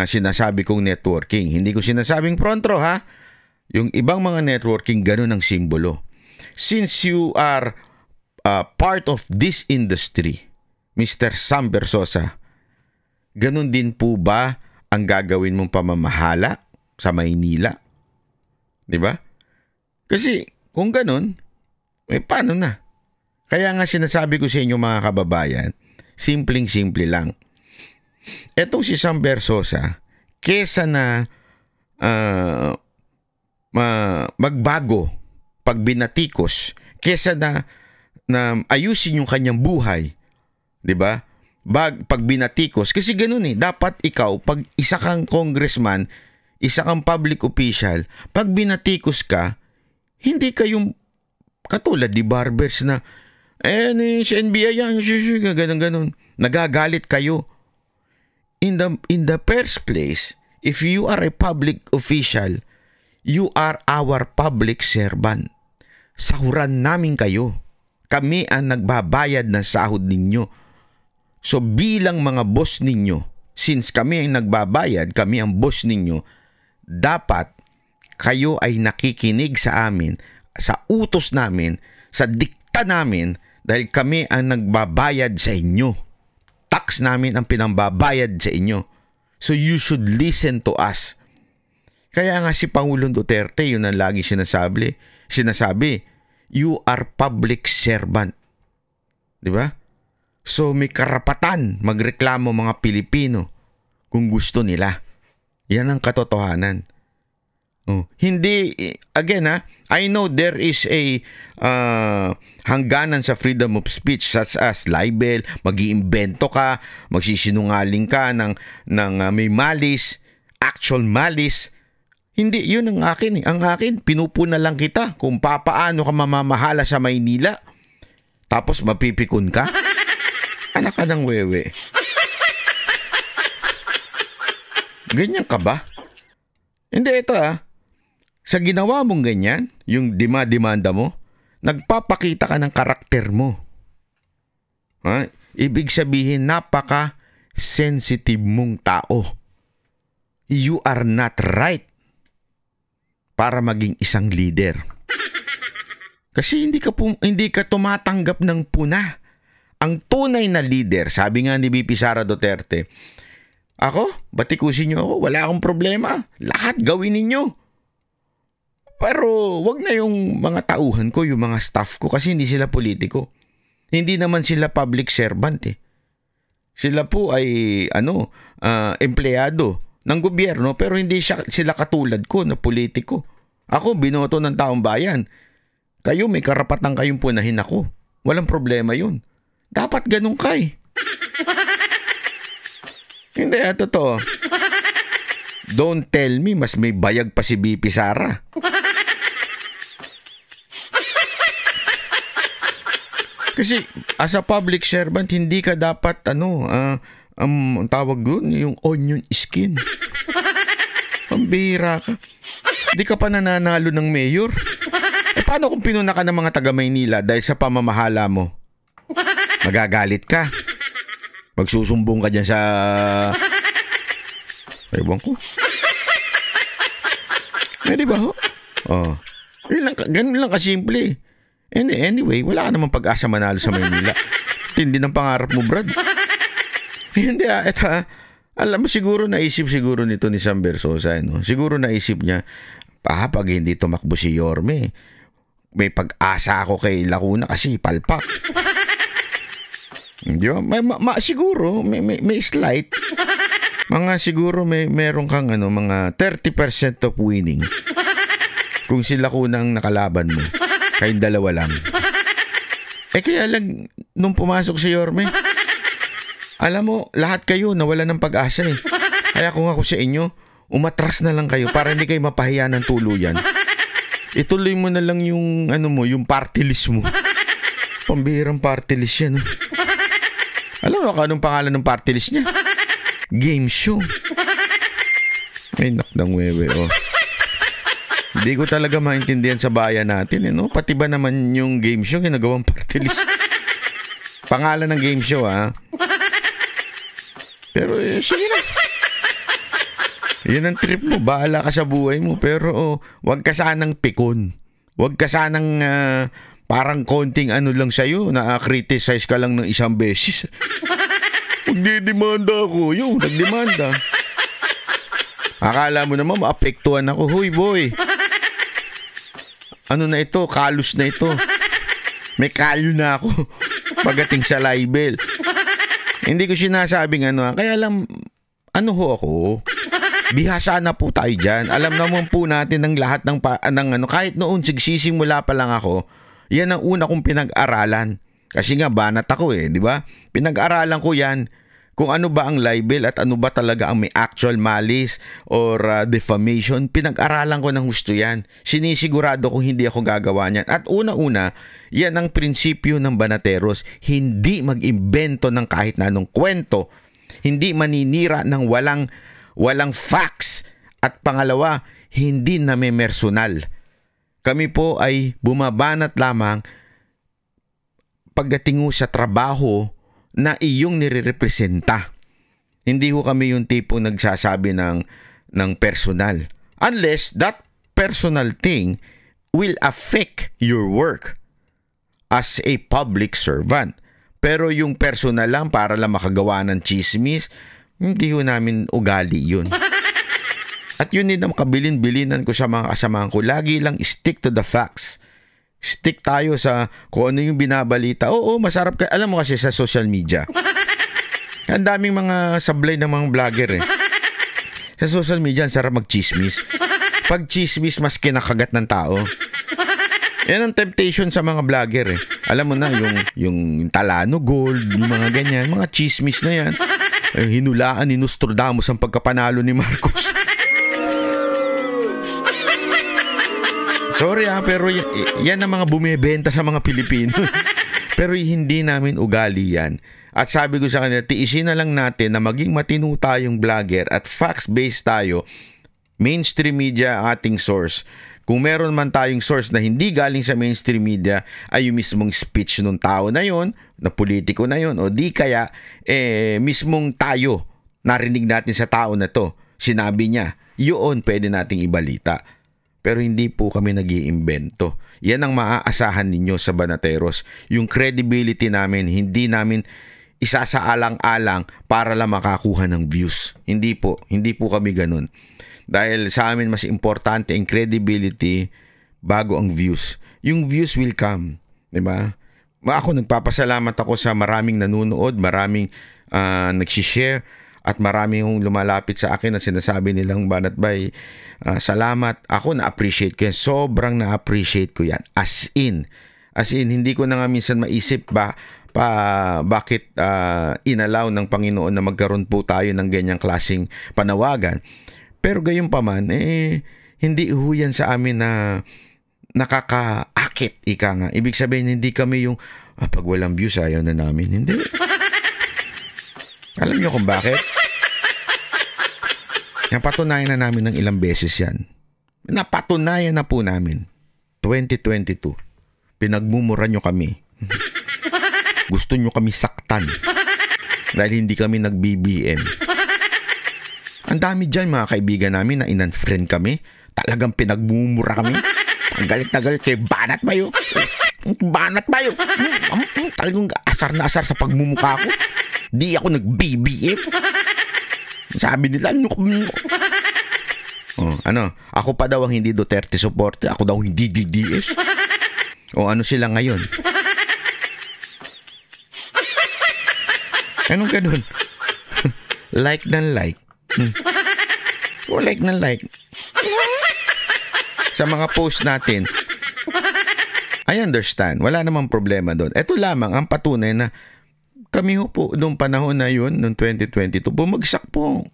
S1: sinasabi kong networking. Hindi ko sinasabing front row, ha? Yung ibang mga networking, ganun ang simbolo. Since you are part of this industry, Mr. Sam Bersosa, ganun din po ba ang gagawin mong pamamahala sa Maynila? Diba? Kasi kung ganun, paano na? Kaya nga sinasabi ko sa inyo mga kababayan, simpleng-simple lang. Etong si Sam Bersosa, kesa na magbago pag binatikos, kesa na ayusin yung kanyang buhay, 'di ba? Pag binatikos, kasi ganoon dapat ikaw pag isa kang congressman, isa kang public official, pag binatikos ka, hindi kayong katulad di barbers na sa NBI yan, ganun. Nagagalit kayo. In the first place, if you are a public official, you are our public servant. Sahuran namin kayo. Kami ang nagbabayad ng sahod ninyo. So bilang mga boss ninyo, since kami ang nagbabayad, kami ang boss ninyo, dapat kayo ay nakikinig sa amin, sa utos namin, sa dikta namin, dahil kami ang nagbabayad sa inyo. Tax namin ang pinambabayad sa inyo. So you should listen to us. Kaya nga si Pangulong Duterte, yun ang lagi sinasabi, you are public servant. Di ba? So may karapatan magreklamo mga Pilipino kung gusto nila. Yan ang katotohanan. Hindi, again I know there is a hangganan sa freedom of speech such as libel, mag-iimbento ka, magsisinungaling ka ng may malis, actual malis. Hindi, yun ang akin. Ang akin, pinupuna lang kita kung papaano ka mamamahala sa Maynila. Tapos mapipikon ka. Anak ka ng wewe. Ganyan ka ba? Hindi, ito sa ginawa mong ganyan, yung demanda mo, nagpapakita ka ng karakter mo. Ibig sabihin, napaka-sensitive mong tao. You are not right para maging isang leader. Kasi hindi ka tumatanggap ng puna. Ang tunay na leader, sabi nga ni VP Sara Duterte, ako, batikusin niyo ako, wala akong problema. Lahat gawin ninyo. Pero wag na yung mga tauhan ko, yung mga staff ko, kasi hindi sila politiko. Hindi naman sila public servant . Sila po ay empleyado ng gobyerno, pero hindi sila katulad ko na politiko. Ako, binoto ng taong bayan. Kayo, may karapatan kayong punahin ako. Walang problema yun. Dapat ganun ka . Hindi, totoo. Don't tell me mas may bayag pa si VP Sara. Kasi as a public servant, hindi ka dapat tawag doon, yung onion skin. Pambihira ka. Hindi ka pa nananalo ng mayor. Paano kung pinuna ka ng mga taga Maynila dahil sa pamamahala mo? Magagalit ka. Magsusumbong ka dyan sa... Ewan ko. Di ba ho? Ganun lang kasimple. Anyway, wala ka namang pag-asa manalo sa Maynila. Tindi ng pangarap mo, Brad. Hindi alam mo, siguro naisip nito ni Sam Bersosa. Siguro naisip niya, pag hindi tumakbo si Yorme, may pag-asa ako kay Lacuna kasi palpak. Di ba? Siguro, may slight. Siguro meron kang mga 30% of winning. Kung si Lacuna ang nakalaban mo. Kayong dalawa lang. Kaya lang, nung pumasok si Yorme, alam mo, lahat kayo nawala ng pag-asa . Kaya kung ako sa inyo, umatras na lang kayo para hindi kayo mapahiya ng tuluyan. ituloy mo na lang yung yung party list mo. Pambihirang party list yan. Alam mo anong pangalan ng party list niya? Game show. Ay, nakdang wewe, Hindi ko talaga maintindihan sa bayan natin, Pati ba naman yung game show, ginagawang party list? Pangalan ng game show, Pero, sige na. Yan ang trip mo. Bahala ka sa buhay mo. Pero, wag ka sanang pikon. Wag ka sanang parang konting lang sa'yo. Na-criticize ka lang ng isang beses. Magdidemanda ako. Nagdemanda. Akala mo naman, maapektuhan ako. Huy, boy. Ano na ito? Kalos na ito. May kalyo na ako. Pagdating sa libel. Hindi ko sinasabing kaya lang, ako? Bihasa na po tayo dyan. Alam naman po natin ng lahat ng kahit noon sigsisimula pa lang ako, yan ang una kong pinag-aralan. Kasi nga banat ako di ba? Pinag-aralan ko yan kung ano ba ang libel at ano ba talaga ang may actual malice or defamation. Pinag-aralan ko ng husto yan. Sinisigurado ko hindi ako gagawa niyan. At una-una, yan ang prinsipyo ng banateros. Hindi mag-imbento ng kahit na anong kwento. Hindi maninira ng walang facts. At pangalawa, hindi namemersonal. Kami po ay bumabanat lamang pagdating sa trabaho na iyong nirerepresenta. Hindi ho kami yung tipo nagsasabi ng personal. Unless that personal thing will affect your work as a public servant. Pero yung personal lang para lang makagawa ng chismis, hindi ho namin ugali yun. At yun din ang kabilin-bilinan ko sa mga kasamahan ko. Lagi lang stick to the facts. Stick tayo sa kung ano yung binabalita. Oo, masarap ka. Alam mo kasi sa social media, ang daming mga sablay ng mga vlogger Sa social media, ang sarap mag-chismis. Pag chismis, mas kinakagat ng tao. Yan ang temptation sa mga vlogger Alam mo na, yung Talano Gold, yung mga ganyan, mga chismis na yan. Hinulaan ni Nostradamus ang pagkapanalo ni Marcos. Sorry pero yan ang mga bumibenta sa mga Pilipino. Pero hindi namin ugali yan. At sabi ko sa kanila, tiisin na lang natin na maging matino tayong vlogger at facts-based tayo. Mainstream media ang ating source. Kung meron man tayong source na hindi galing sa mainstream media, ay yung mismong speech ng tao na yon, na politiko na yon, o di kaya mismong tayo, narinig natin sa tao na to, sinabi niya, yun pwede nating ibalita. Pero hindi po kami nag-iimbento. Yan ang maaasahan ninyo sa Banateros. Yung credibility namin, hindi namin isasaalang-alang para lang makakuha ng views. Hindi po kami ganun. Dahil sa amin mas importante ang credibility bago ang views. Yung views will come, 'di ba? Ako nagpapasalamat ako sa maraming nanonood, maraming nagsi-share at maraming lumalapit sa akin na sinasabi nilang Banat Bay, salamat. Ako na-appreciate ko yan. Sobrang na-appreciate ko yan. As in, hindi ko na nga minsan maisip bakit inalaw ng Panginoon na magkaroon po tayo ng ganyang klaseng panawagan. Pero gayon pa man, hindi yan sa amin na nakakaakit, ika nga. Ibig sabihin, hindi kami yung, pag walang views, ayaw na namin. Hindi. Alam niyo kung bakit? Napatunayan na namin ng ilang beses yan. Napatunayan na po namin. 2022. Pinagmumura nyo kami. Gusto nyo kami saktan. Dahil hindi kami nag-BBM. Ang dami dyan mga kaibigan namin na in-unfriend kami. Talagang pinagmumura kami. Ang galit na galit kay Banat Bayo. Banat Bayo. Talagang asar na asar sa pagmumukha ko. Di ako nag-BBM. Sabi nila, ako pa daw ang hindi Duterte supporter. Ako daw hindi DDS. O ano sila ngayon? Anong ganun? Like na like. O like na like. Sa mga post natin, I understand. Wala namang problema doon. Ito lamang ang patunay na kami po noong panahon na yun, noong 2022, bumagsak po.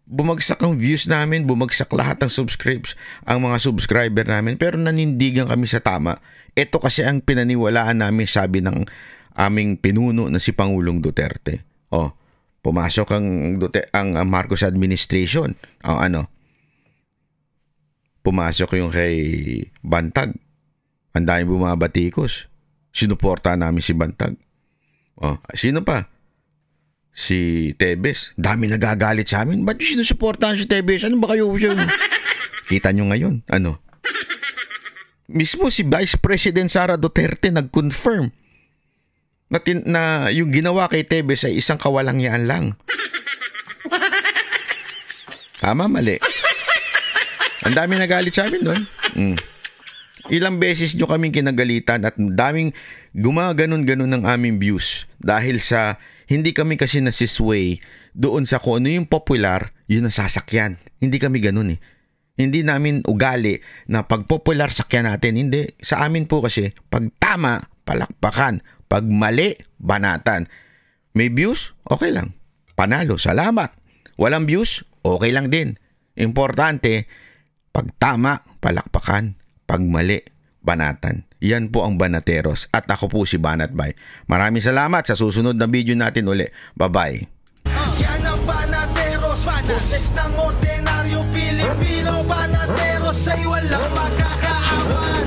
S1: bumagsak ang views namin, bumagsak lahat ng ang mga subscriber namin, pero nanindigan kami sa tama. Ito kasi ang pinaniwalaan namin, sabi ng aming pinuno na si Pangulong Duterte. Pumasok ang Marcos administration. Pumasok yung kay Bantag. Ang dami bumabatikos. Sinuporta namin si Bantag. Sino pa? Si Tebes. Dami nagagalit sa amin. Ba't yung sinusuportahan si Tebes? Ano ba kayo siya? Kita nyo ngayon. Mismo si Vice President Sara Duterte nag-confirm na yung ginawa kay Tebes ay isang kawalangyaan lang. Tama, mali. Ang dami nagalit sa amin doon. Ilang beses nyo kaming kinagalitan at daming gumaganon-ganon ng aming views dahil sa hindi kami kasi nasisway doon sa kung ano yung popular, yun ang sasakyan. Hindi kami ganun eh. Hindi namin ugali na pag popular sakyan natin. Hindi. Sa amin po kasi, pag tama, palakpakan. Pag mali, banatan. May views? Okay lang. Panalo, salamat. Walang views? Okay lang din. Importante, pag tama, palakpakan. Pag mali, banatan. Yan po ang Banateros. At ako po si Banat Bay. Maraming salamat. Sa susunod na video natin uli. Bye-bye.
S5: Yan ang Banateros. Boses ng ordinaryo Pilipino. Banateros ay walang makakaawan.